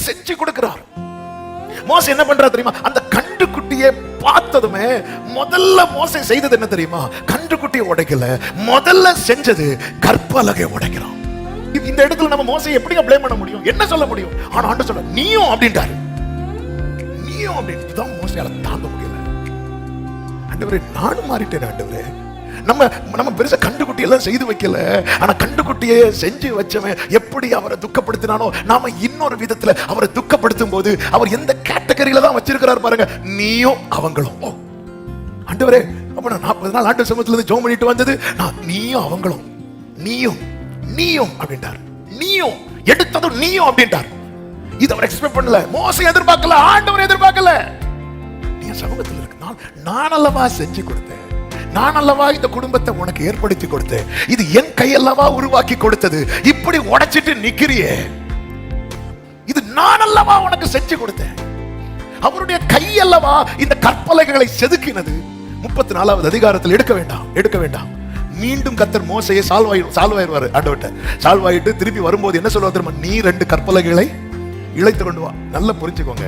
செஞ்சு கொடுக்கிறார். மோசே என்ன பண்றாரு தெரியுமா? அந்த கன்றுக்குட்டியை பார்த்ததுமே முதல்ல மோசே செய்தது என்ன தெரியுமா? கன்றுக்குட்டியை உடைக்கல, முதல்ல செஞ்சது கற்பலகை உடைக்கிறான். இந்த இடத்துல நம்ம மோசையை எப்படி ப்ளேம் பண்ண முடியும்? என்ன சொல்ல முடியும்? ஆனா ஆண்டவர் சொல்ல நீயும் அப்படின்ட்டாரு. நீயும் அப்படின்னு இதுதான் மோசையால தாங்க முடியல. ஆண்டவரே நானும் மாறிட்டேன் ஆண்டவரே. நம்ம பெருசா கண்டுகுட்டி எல்லாம் செய்து வைக்கல, ஆனா கண்டுகுட்டியே செஞ்சு வச்சவன் எப்படி அவரை துக்கப்படுத்தினானோ நாம இன்னொரு விதத்துல அவரை துக்கப்படுத்தும் போது அவர் எந்த கேட்டகரியில தான் வச்சிருக்கிறார் பாருங்க, நீயும் அவங்களும். ஆண்டவரே அப்ப நான் 40 நாள் ஆண்டு சமூகத்துல இருந்து ஜெபம் பண்ணிட்டு வந்தது, நான் நீயும் அவங்களும், நீயும் அப்படின்ட்டார். நீயும் எடுத்ததும் நீயும் அப்படின்ட்டார். இது அவர் எக்ஸ்பெக்ட் பண்ணல, மோசே எதிர்பார்க்கல, ஆண்டவர் எதிர்பார்க்கல. நீ சமூகத்தில் இருக்கு, நான் அல்லவா செஞ்சு கொடுத்தேன், நான் அல்லவா இந்த குடும்பத்தை உனக்கு ஏற்படுத்தி கொடுத்தேன், இது என் கையல்லவா உருவாக்கி கொடுத்தது, இப்படி உடைச்சிட்டு நிக்கிறியே, இது நான் அல்லவா உனக்கு செஞ்சு கொடுத்தேன். அவருடைய கையல்லவா இந்த கற்பலகைகளை செதுக்கினது. 34வது அதிகாரத்தில் எடுக்க வேண்டாம். மீண்டும் கர்த்தர் மோசையை சால்வாயிருவாரு. ஆண்டவர்ட்ட சால்வாயிட்டு திருப்பி வரும்போது என்ன சொல்லுவார் தெரியுமா? நீ 2 கற்பலகைகளை இழைத்து கொண்டு வா. நல்லா புரிஞ்சுக்கோங்க,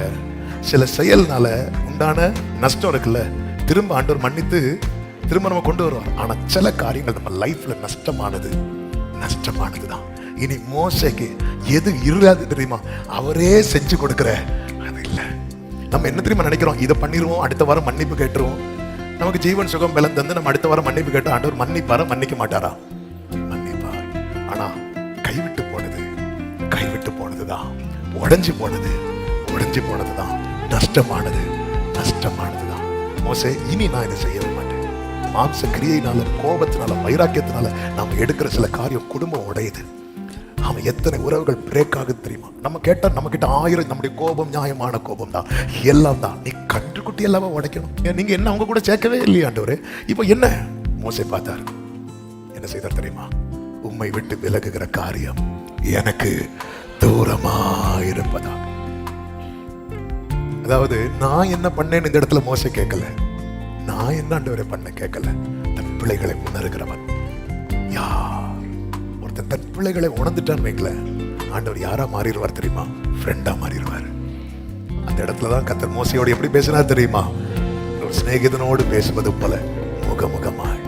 சில செயல்னால உண்டான நஷ்டம் இருக்குல்ல, திரும்ப ஆண்டவர் மன்னித்து திரும்ப நம்ம கொண்டு வருவார். ஆனா சில காரியங்கள் நம்ம லைஃப்ல நஷ்டமானதுதான். இனி மோசைக்கு எது இல்லாது தெரியுமா? அவரே செஞ்சு கொடுக்கிற அது இல்ல. நம்ம என்ன தெரியுமா நினைக்கிறோம்? இதை பண்ணிடுவோம், அடுத்த வாரம் மன்னிப்பு கேட்டுருவோம், நமக்கு ஜீவன் சுகம் பலன் தந்து நம்ம அடுத்த வாரம் மன்னிப்பு கேட்டோம். ஆண்டவர் மன்னிப்பாரா? மன்னிக்க மாட்டாரா? மன்னிப்பார். ஆனா கைவிட்டு போனதுதான், உடைஞ்சு போனதுதான் நஷ்டமானதுதான். மோசே இனி நான் இதை செய்யவே மாட்டேன். மாம்ச கிரியையினால, கோபத்தினால, வைராக்கியத்தினால நாம எடுக்கிற சில காரியம் குடும்பம் உடையுது. அவன் எத்தனை உறவுகள் பிரேக் ஆகுது தெரியுமா? நம்ம கேட்டா நம்ம கிட்ட 1000 நம்முடைய கோபம் நியாயமான கோபம் தான், எல்லாம் தான். நீ கன்றுக்குட்டி எல்லாமே உடைக்கணும். நீங்க என்ன அவங்க கூட சேர்க்கவே இல்லையா ஆண்டவரே? இப்போ என்ன மோசே பார்த்தார், என்ன செய்தார் தெரியுமா? உம்மை விட்டு விலகுகிற காரியம் எனக்கு தூரமா இருப்பதா. அதாவது நான் என்ன பண்ணேன்னு இந்த இடத்துல மோசே கேட்கல, நான் என்ன ஆண்டவரே பண்ண கேட்கல. தன் பிள்ளைகளை உணர்கிறவன் யார்? ஒருத்தன் தன் பிள்ளைகளை உணர்ந்துட்டான்னு வைக்கல, ஆண்டவர் யாரா மாறிடுவார் தெரியுமா? ஃப்ரெண்டா மாறிடுவார். அந்த இடத்துலதான் கர்த்தர் மோசையோடு எப்படி பேசினார் தெரியுமா? ஒரு சிநேகிதனோடு பேசுவது போல முகமுகமாய்